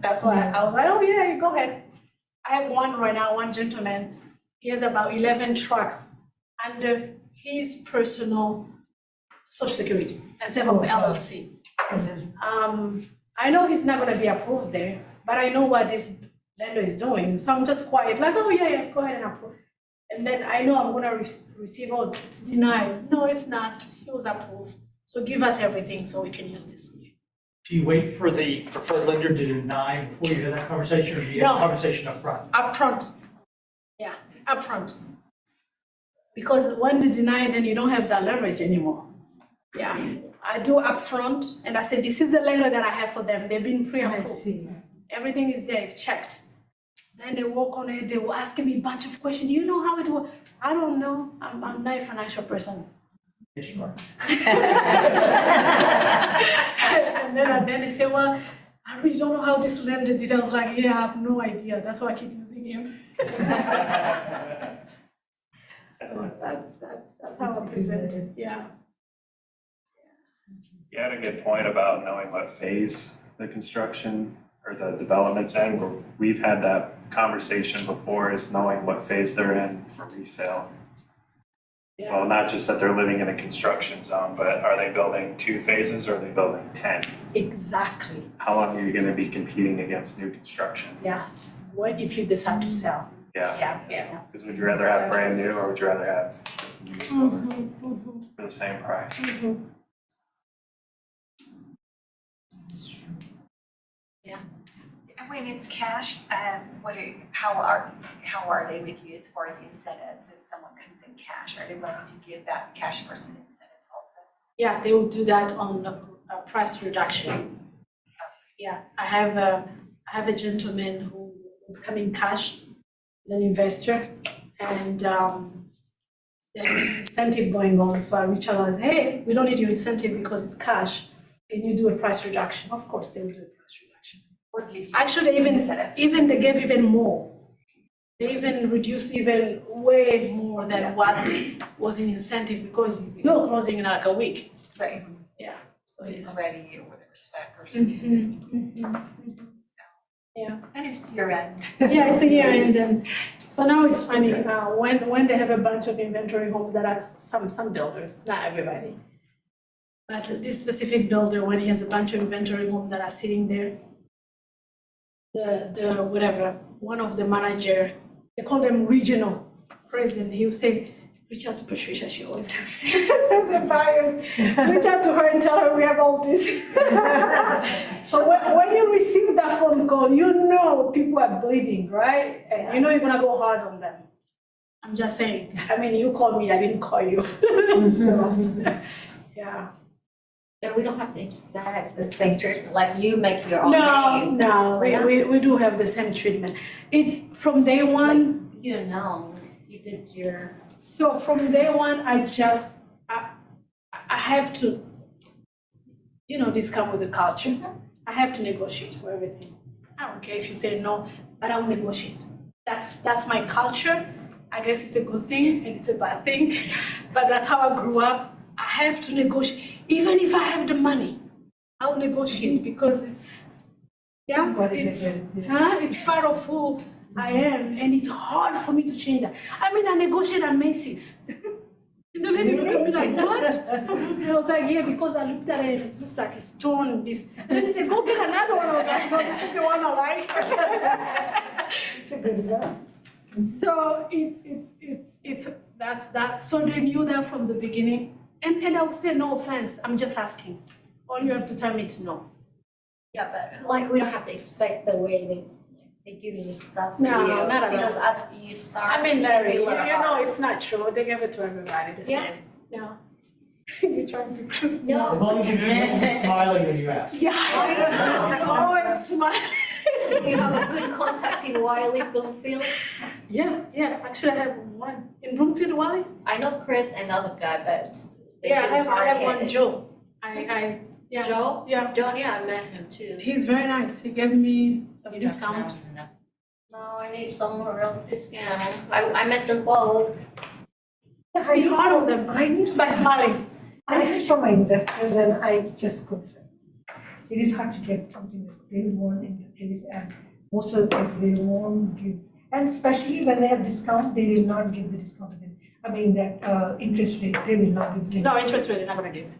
that's why I was like, oh yeah, go ahead. I have one right now, one gentleman, he has about 11 trucks under his personal social security instead of LLC. I know he's not gonna be approved there, but I know what this lender is doing, so I'm just quiet, like, oh, yeah, go ahead and approve. And then I know I'm gonna receive, oh, it's denied. No, it's not, he was approved. So give us everything so we can use this. Do you wait for the preferred lender to deny before you have that conversation, or do you have a No. conversation up front? Upfront, yeah, upfront. Because when they deny, then you don't have that leverage anymore. Yeah, I do upfront, and I say, this is the letter that I have for them, they've been I pre-approved. see. Everything is there, it's checked. Then they work on it, they were asking me a bunch of questions, do you know how it works? I don't know, I'm not a financial person. Yes, you are. And then they say, well, I really don't know how this lender did. I was like, yeah, I have no idea. That's why I keep using him. So that's how I present it, yeah. You had a good point about knowing what phase the construction or the development's in. We've had that conversation before, is knowing what phase they're in for resale. Yeah. Well, not just that they're living in a construction zone, but are they building 2 phases or are they building 10? Exactly, How long are you gonna be competing against new construction? yes. What if you decide to sell? Yeah, Yeah. because would you rather have brand new or would you rather have used for the same price? And when it's cash, how are they with you as far as incentives? If someone comes in cash, are they willing to give that cash person incentives also? Yeah, they will do that on a price reduction. Yeah, I have a gentleman who was coming cash, he's an investor, and there's an incentive going on, so I reach out and say, hey, we don't need your incentive because it's cash, can you do a price reduction? Of course, they will do a price reduction. Or give you Actually, incentives? even they gave even more. They even reduced even way more than what was in incentive, because you're closing in like a week. Right, Yeah, so it's it's. ready or whatever spec or something. Yeah. And it's year end. Yeah, it's a year end, and so now it's funny, when they have a bunch of inventory homes that are some builders, not everybody. But this specific builder, when he has a bunch of inventory homes that are sitting there, the whatever, one of the manager, they call them regional president, he will say, reach out to Patricia, she always has some buyers. Reach out to her and tell her we have all this. So when you receive that phone call, you know people are bleeding, right? And you know you're gonna go hard on them. I'm just saying, I mean, you called me, I didn't call you. So, yeah. But we don't have to expect the same treatment, like you make your own No, name. no, Yeah. we do have the same treatment. It's from day one. You know, you did your. So from day one, I have to, this comes with the culture. I have to negotiate for everything. I don't care if you say no, but I'll negotiate. That's my culture. I guess it's a good thing and it's a bad thing, but that's how I grew up. I have to negotiate. Even if I have the money, I'll negotiate because it's it's part of who I am, and it's hard for me to change that. I mean, I negotiate at Macy's. And the lady looked at me like, what? And I was like, yeah, because I looked at it, it looks like it's torn, this. And then he said, go get another one. I was like, no, this is the one I like. It's a good one. So it's that's that. So they knew that from the beginning. And I would say, no offense, I'm just asking. All you have to tell me to know. Yeah, but like we don't have to expect the way they give you stuff for No, you. not at all. Because as you start. I mean, it's Larry, gonna be a little harder. it's not true. They give it to everybody the Yeah. same. Yeah. You're trying to. No. As long as you're smiling when you ask. Yeah. It's always smile. You have a good contact in Wiley, Bloomfield. Yeah. Actually, I have one in Broomfield, Wiley. I know Chris, another guy, but they've Yeah, been I have one, hard-headed. Joe. Yeah. Joe? Yeah. John, yeah, I met him too. He's very nice. He gave me some discount. No, I need some real discount. I met them both. Speak hard of them by smiling. I just for my investors and I just confirm. It is hard to get something that they want in the place, and most of the place they won't give. And especially when they have discount, they will not give the discount again. I mean, that interest rate, they will not give the. No, interest rate, they're not gonna give it.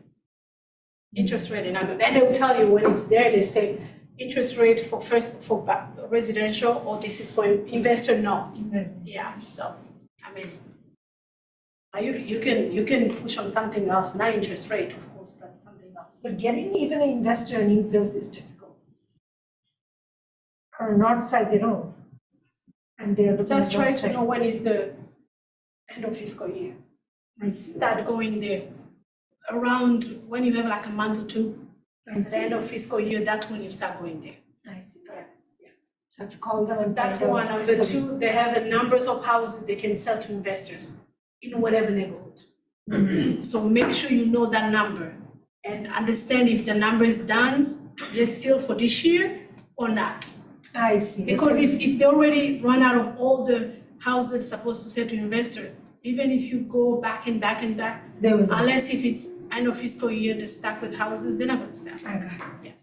Interest rate, they're not gonna, and they will tell you when it's there, they say, interest rate for residential, or this is for investor, no. Yeah, so, I mean, you can push on something else, not interest rate, of course, but something else. But getting even an investor a new build is difficult. Or not side their own. And they're looking. Just at try to outside. know when is the end of fiscal year. And start going there. Around when you have like a month or two, at the end of fiscal year, that's when you start going there. I see. Yeah. So to call them and. That's find out one. what's The the- two, they have a numbers of houses they can sell to investors in whatever neighborhood. So make sure you know that number and understand if the number is done, just still for this year or not. I see. Because Okay. if they already run out of all the houses that's supposed to sell to investor, even if you go back and back and back, They will. unless if it's end of fiscal year, they're stuck with houses, they're not gonna sell. I got it.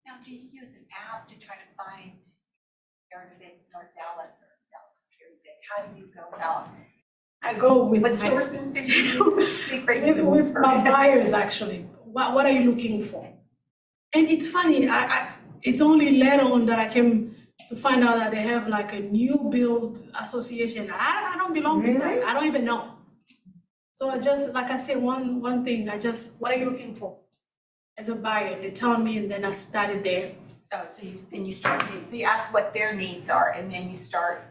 Now, do you use an app to try to find, you're in North Dallas, or Dallas is very big, how do you go about? I go with What my, sources do you use? Secret use with for- my buyers actually. What are you looking for? And it's funny, it's only later on that I came to find out that they have like a new build association. I don't belong to that. Really? I don't even know. So I just, like I said, one thing, what are you looking for? As a buyer, they tell me, and then I started there. Oh, so you ask what their needs are, and then you start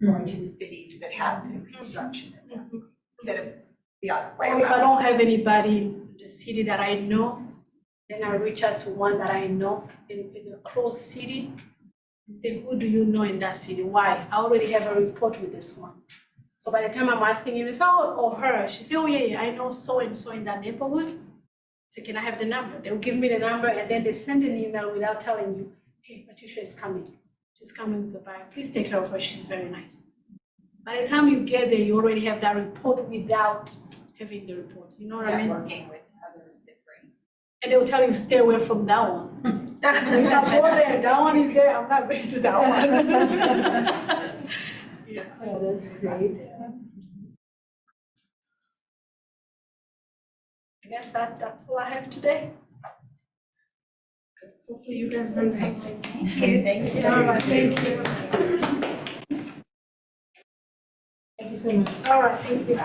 going to the cities that have new construction in them, instead of the other way Or if I around. don't have anybody in the city that I know, then I reach out to one that I know in a close city and say, who do you know in that city? Why? I already have a report with this one. So by the time I'm asking him, it's or her, she say, oh yeah, I know so and so in that neighborhood. So can I have the number? They'll give me the number and then they send an email without telling you, hey, Patricia is coming. She's coming with the buyer. Please take care of her. She's very nice. By the time you get there, you already have that report without having the report. You know what I mean? Networking with others that bring. And they'll tell you, stay away from that one. So if I go there, that one is there, I'm not going to that one. Yeah. Oh, that's great. I guess that's all I have today. Hopefully you guys learned something. Thank you. All right, thank you. Thank you so much. All right, thank you.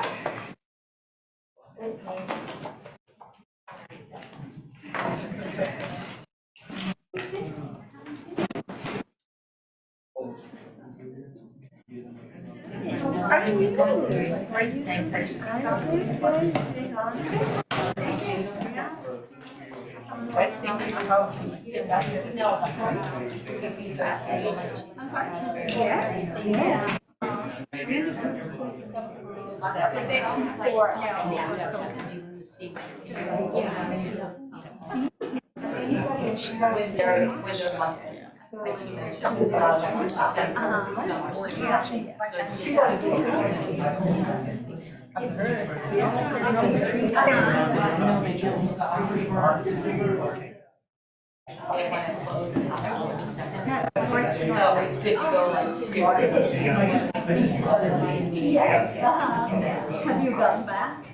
Have you gone back?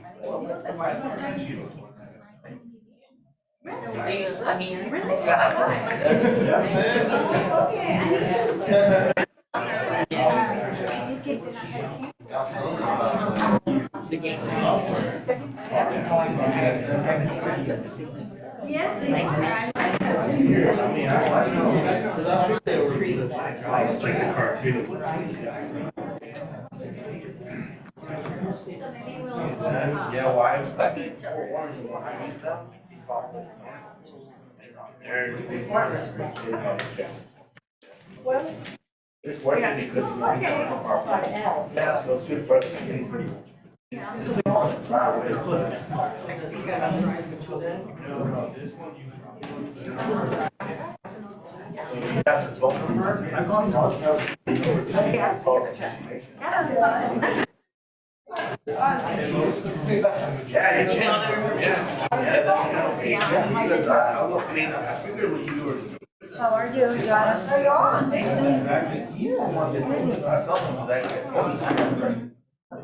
How are you? You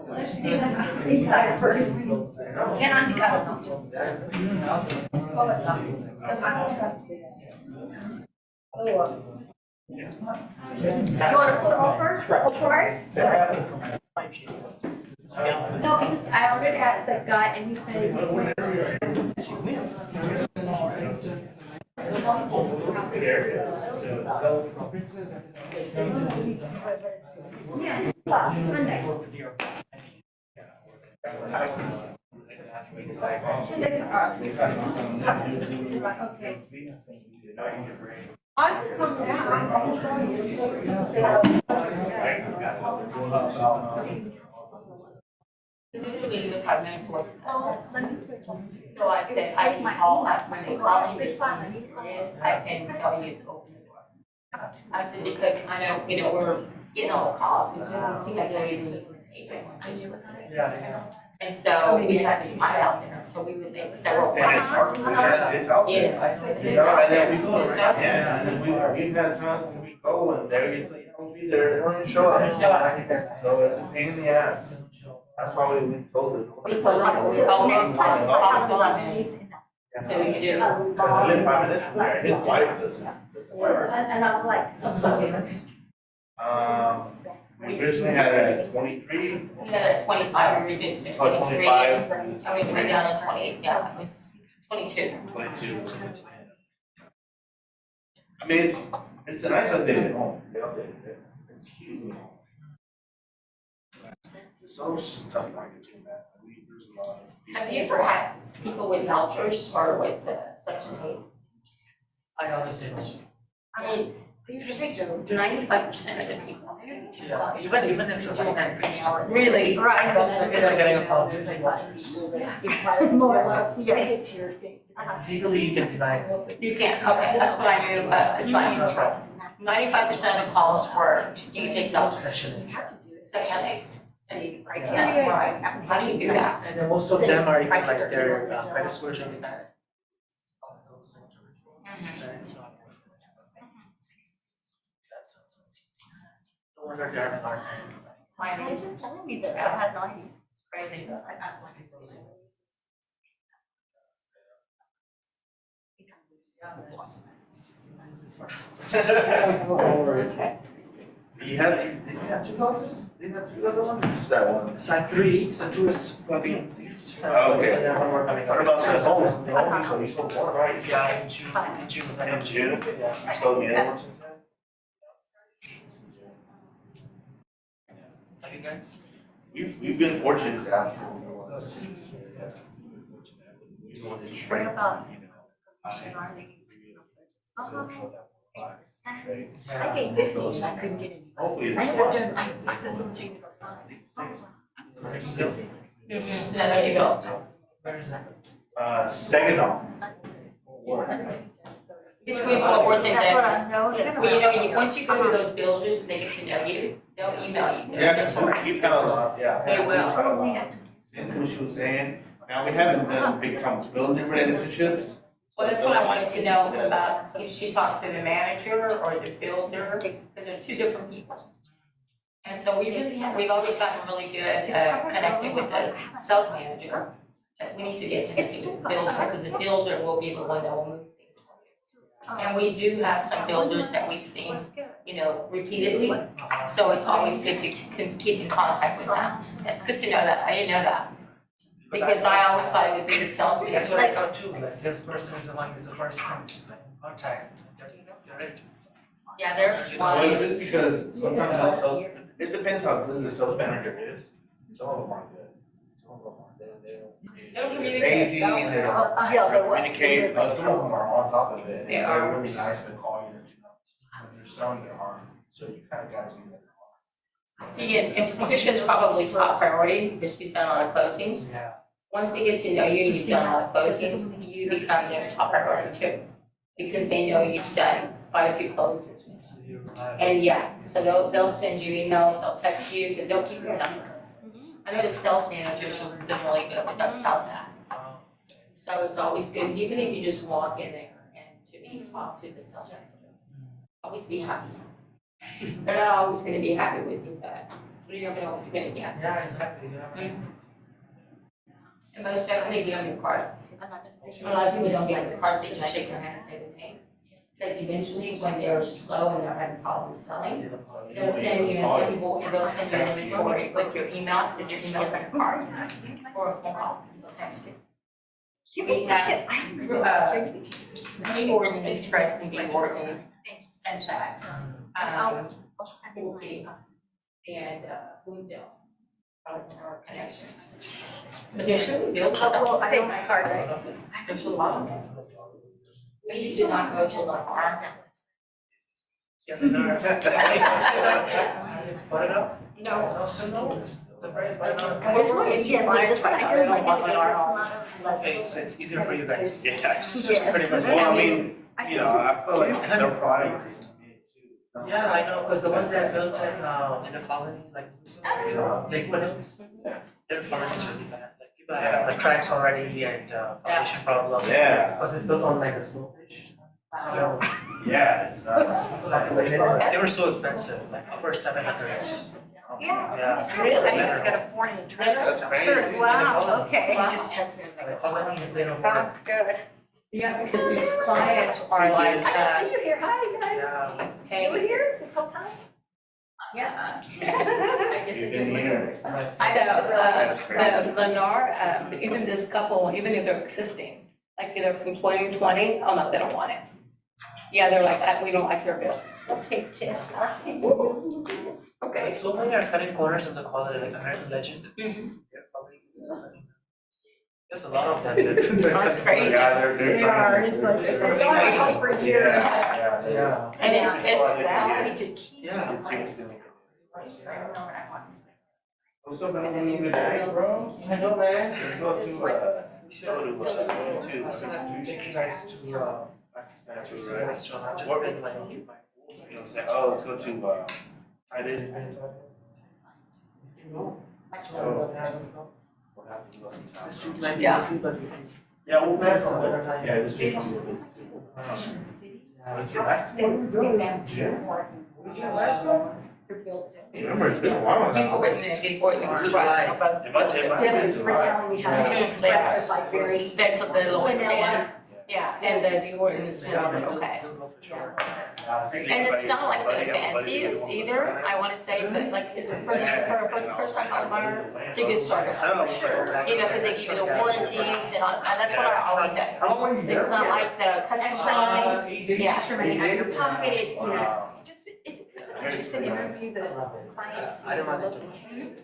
Let's see side first. Get on You wanna put all first? First? No, because I already asked that guy and he said. Yeah, Monday. Okay. I will come down. I will show you. Usually the 5 minutes worth. Oh, let me. So I said, I can call after when they call me, yes, I can tell you to open the door. I said, because I know, we're getting all the calls, and so it seems like they're even using the agent. Yeah. And so we had to find out there, so we would make several. And it's hard, it's out there. Yeah. You know, and then we go, yeah, and then we've had times when we go and it's like, we'll be there, they don't even show up. So it's a pain in the ass. That's why we told them. We told them, we told them, so we could do it. Cause I live 5 minutes from there, his wife doesn't work. And I'm like, We originally had it at 23. We had a 25, we reduced it to 23, 25. and we went down to 28, yeah, it was 22. 22. I mean, it's a nice updated home, they updated it, it's huge. So it's just a tough market between that, there's a lot of. Have you ever had people with vouchers or with Section 8? I always say, I mean, 95% of the people. yeah, even if it's a Really? Right. they're getting a call, they take waters. More, it's your thing. Legally, you can deny it. You can't, okay, that's what I do, it's like 95% of the calls were, do you take vouchers? Section 8. Criteria. Right, how do you do that? And then most of them are even like their credit scores are bad. No wonder they're having a hard time. You're telling me that I had no idea. Crazy. You had two houses? They had two other ones? Just that one? Side 3, so 2 is being leased. Oh, okay. And then one more coming up. What about the homes? The homes, so you sold one, right? Yeah, in June. In June? Yeah. So the other ones since then? Like you guys? We've been fortunate to have. Yes. What about? Are they? I gave this one and I couldn't get any. Hopefully I this never one. done, I just don't change those signs. So there you go. Where is that? Saginaw. Between Fort Worth and That's what Denver. I know. Well, once you go to those builders, they get to know you, they'll email you. Yeah, we kind of, yeah. They will. And who she was saying, now we haven't done big time building relationships. Well, that's what I wanted to know about, if she talks to the manager or the builder, because they're two different people. And so we've always gotten really good connecting with the sales manager. That we need to get connected with the builder, because the builder will be the one that will move things for you. And we do have some builders that we've seen, repeatedly, so it's always good to keep in contact with them. It's good to know that, I didn't know that. Because I always thought it would be the sales That's manager. what I thought too, like salesperson is the one who's the first point of contact. They're it. Yeah, there's one. Well, it's just because sometimes it depends how good the sales manager is. Some of them aren't good. Some of them aren't. They don't They're communicate. lazy, they don't Yeah, the what? communicate, but some of them are on top of it, and They they're are. really nice to call you, that when they're selling their arm, so you kind of gotta do that. See, and Patricia's probably top priority, because she's done a lot of closings. Yeah. Once they get to know you, you've done a lot of closings, you become their top priority too. Because they know you've done quite a few closings. And yeah, so they'll send you emails, they'll text you, because they'll keep your number. I know the sales managers have been really good with us about that. So it's always good, even if you just walk in there and talk to the sales manager. always be happy. They're not always gonna be happy with you, but you never know what you're gonna get. Yeah, exactly, yeah. And most definitely be on your card. A lot of people don't get on the card, they just shake their hand and say they pay. Because eventually, when they're slow and they're having problems selling, they'll send you an invoice, they'll send you an invoice with your email, and your email and card, or a phone call, they'll text you. We have, D. Wharton Express and D. Wharton Syntax, Multi, and, Boonville. Those are our connections. But there should be, well, I don't have card, right? There's a lot of them. We do not go to the bar. Put it up? No. Surprise, why not? This one, this one I do like on our own. Okay, so it's easier for you guys. Yeah, Yes. pretty much. Well, I mean, you know, I feel like they're product is big too. Yeah, I know, because the ones that built in the colony, like Lakewood Hills, their colony is really bad. Like people have like cracks already and foundation problems. Yeah. Because it's built on like a slope pitch. So Yeah, it's they were so expensive, like upper 700s. Yeah. Really? I got a 40 and trailer? That's crazy. Wow, okay. Wow. Just texted me. Like colony, they don't work. Sounds good. Yeah, because these clients are like, I didn't see you here, hi guys. Yeah. You were here this whole time? yeah. I guess You've it been would. here. So, That's crazy. the Lennar, even this couple, even if they're existing, like either from 2020, oh no, they don't want it. Yeah, they're like, we don't like your bill. Okay, Tim. Okay, so many are cutting corners of the quality, like American Legend. Mhm. They're probably, there's a lot of them. That's crazy. Yeah, they're They are, trying. it's like, It's it's been our house for a year. Yeah, yeah. Yeah. And it's, Quality to keep. Yeah. the price. What's up, man? When you been there, bro? I know, man. Let's go to, we should go to what's up, too. I still have to take you guys to That's to right. a restaurant. I've just What- been like, You know, say, oh, let's go to, I didn't. go. So, Yeah, let's go. we'll have to go sometime. This week might be Yeah. busy, but we can. Yeah, we'll pass on Another that. time. Yeah, this week. Yeah. Was your last time? Example. Was your last time? They're built Remember, it's been a while now. D. Wharton and D. Wharton Express, they're both If I- built if I- different. Yeah, but you were telling me how Yeah. the express is like very. That's at the lowest vanilla. end, yeah, and the D. Wharton is more Yeah, okay. we'll go for sure. And it's not like the fanciest either, I wanna say, but like it's a first time home buyer, it's a good starter home for sure. You know, cause they give you the warranties and all, and that's what I always say. How long were you there? It's not like the customized, 8 days. yeah. Extra money out of your pocket, you know, Wow. just, it depends on how you sit interview the clients. I don't want it to. looking.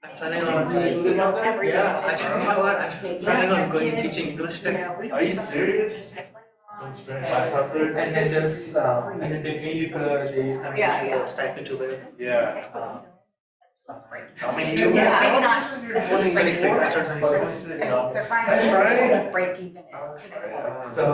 I'm planning on Do you live out there? Every yeah, day. actually, you know what, I'm planning on going teaching English You there. know, we don't. Are you serious? That's very nice out there. And then just, and then they pay you good, they kind of Yeah, give you yeah. a stipend to live. Yeah. How many years? Yeah. I'm not. 26, after 26. They're That's finding right. break even is. So.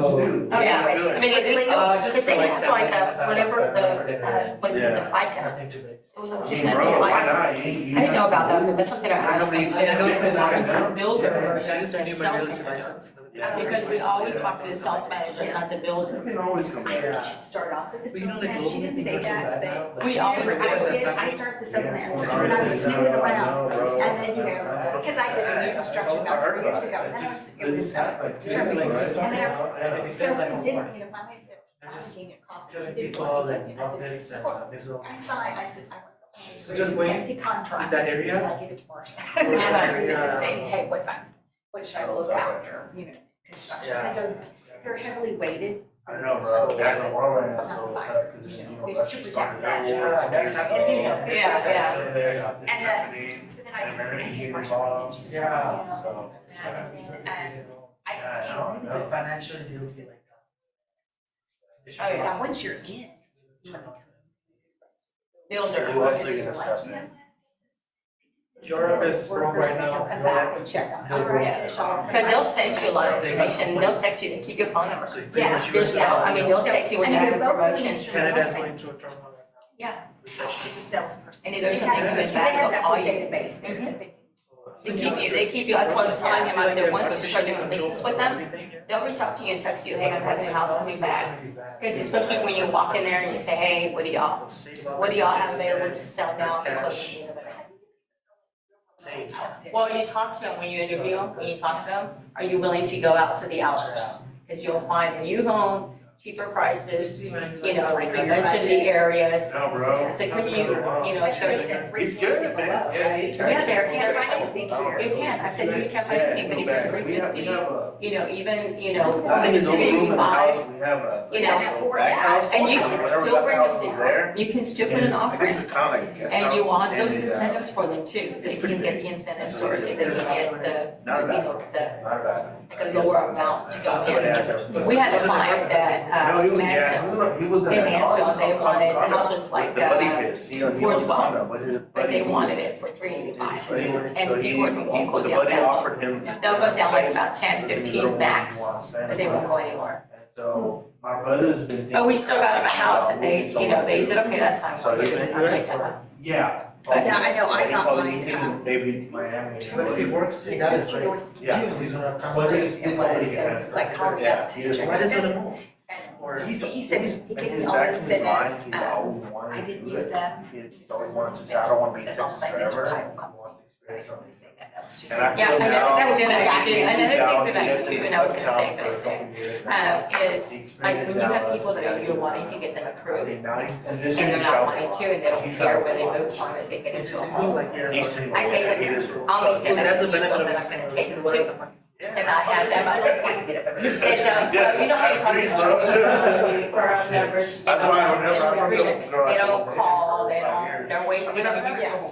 Oh, yeah, I mean, at least, Just if they for have like just a, whatever for the, dinner. what is it, the Yeah. FICA, Nothing too big. it was, I she mean, said the bro, why FICA. not? You I didn't know about that, but that's something I asked them, I know it's been hard. for a builder, I just renewed my real estate sales license. because we always talk to the sales manager, not the You builder. can always come back. Yeah. Start off with the But you know, sales like, manager, she globally didn't things say are so that, bad but. now. We always I do. did, I started the sales Yeah. manager, when I was snooping around, bro. and then, you know, because I was in new construction about 3 years ago, and then I was, it was, tripping, and then I was, salesman didn't, you know, finally I said, I'm getting a copy, Killing she didn't people want to, and and I said, roughnecks and miserable. I signed, I said, I want So just going empty contract. in that area? And I'll give it to Marcia. Saying, hey, what should I look after, you know, construction, because they're heavily weighted. I know, bro. Yeah, the world right now is a little tough because you know, They that's super just protect started that. out. Yeah, that's As you know, 'cause Yeah, that's- yeah. This And, happening, So then and I American hit Humor Marcia. Bombs. Yeah. So, And I Yeah, I can't know. The financial deals be like that. Oh, yeah. now, once you're in. Builder. who else are you gonna step in? Europe is broke right now. Come back and check on. They're broke. Cause they'll send you a lot of information, they'll text you to keep your phone number. So pretty Yeah. much Just US now, I mean, they'll take you when they're having promotions, Canada's going through a turmoil right now. Yeah. It's a salesperson. and if there's something good bad, they'll call you. Database, they're Mhm. thinking. they keep you, that's what I was telling him, I said, once you start doing business with them, they'll reach out to you and text you, hey, I'm having a house, coming back. Because especially when you walk in there and you say, hey, what do y'all have available to sell now? Well, you talk to them when you interview them, when you talk to them, are you willing to go out to the outlets? Because you'll find a new home, cheaper prices, you know, like you mentioned the areas. No, bro. It's a commute, you know, so. He's good, man. Yeah, they're you can, I said you can't find anything, but even We have 350, a, you know, even, I think it's over room in the house, 385, we have a. you know, back house, and you can whatever still that bring house them was there. there. You can still put And an I offering. guess it's kind of like a guest And you house, want and those it's, incentives for them too, they can get the incentives or they can get Not a the, you bad, know, the, not a bad. like a lower amount to go Somebody in. out there- We had a client that, No, he was, Mansfield, he was in in that Mansfield, they wanted, the house was like, with the buddy piss, he was 412, Honda, but his but buddy they moved. wanted it for $385. So And he- Dewar won't go the down buddy that low. offered him. They'll go down like about 10, This is 15 the one max, he wants to spend but they won't on. go anywhere. And so my brother's been thinking. But we still got them a house and they, you know, they said, okay, that's fine. So we'll he's just in take US? that one. Yeah. Yeah, I know, I He got probably mine, thinking maybe Miami. But if he works, he got his rate. Yeah. He's gonna have time. But his already It's like calling Yeah, up he to just- Why does it move? Or He said he in didn't his own back of his mind, incentives, he's always wanted I to didn't do use it. them. He's always wanted to say, I don't want to be in It's all Texas like this forever. type of He wants to experience something. That was just. And I Yeah, feel I know, now. that was the other Yeah. thing too, another thing that I He's do, been and I was gonna say, in but it's Dallas in, for a couple years now. is, like, when you have people that you're wanting to get them I approved, think now he's, and this and year they're he not travels a wanting lot. to, and they don't He care where travels they a lot. move, as long as they get is into it a single, home. like you're. He's single. I take He them, is- I'll meet them That's as the people benefit that of I'm gonna take them to, Yeah. and I have them, I don't want to get them. And, so, you know how you talk to people, for our members, you That's why know, whenever I and go- they don't call, they don't, they're waiting, you know,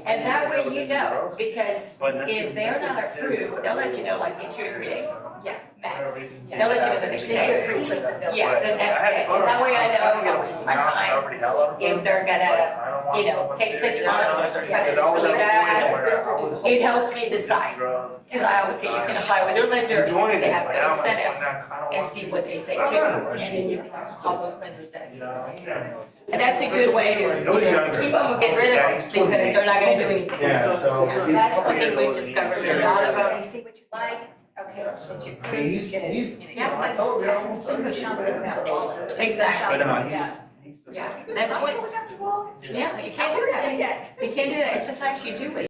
and that way you know, because if they're not approved, they'll let you know like in 2 or 3 days. Yeah. Max. They'll let you know the next day. Yeah. Yeah, the next day. And that way I know I'm not wasting my time. If they're gonna, you know, take 6 months or if their credit is really bad, it helps me decide. Cause I always say you can apply with your lender, they have good incentives, and see what they say too. And then you can call those lenders that. And that's a good way to keep them and get rid of them because they're not gonna do anything. Yeah, so. That's one thing we've discovered, a lot of them. See what you like, okay, what you. I mean, he's, Yeah, it's like, you go shopping without a wallet. Exactly. but no, he's. Yeah, that's what, yeah, you can't do that. You can't do that, and sometimes you do waste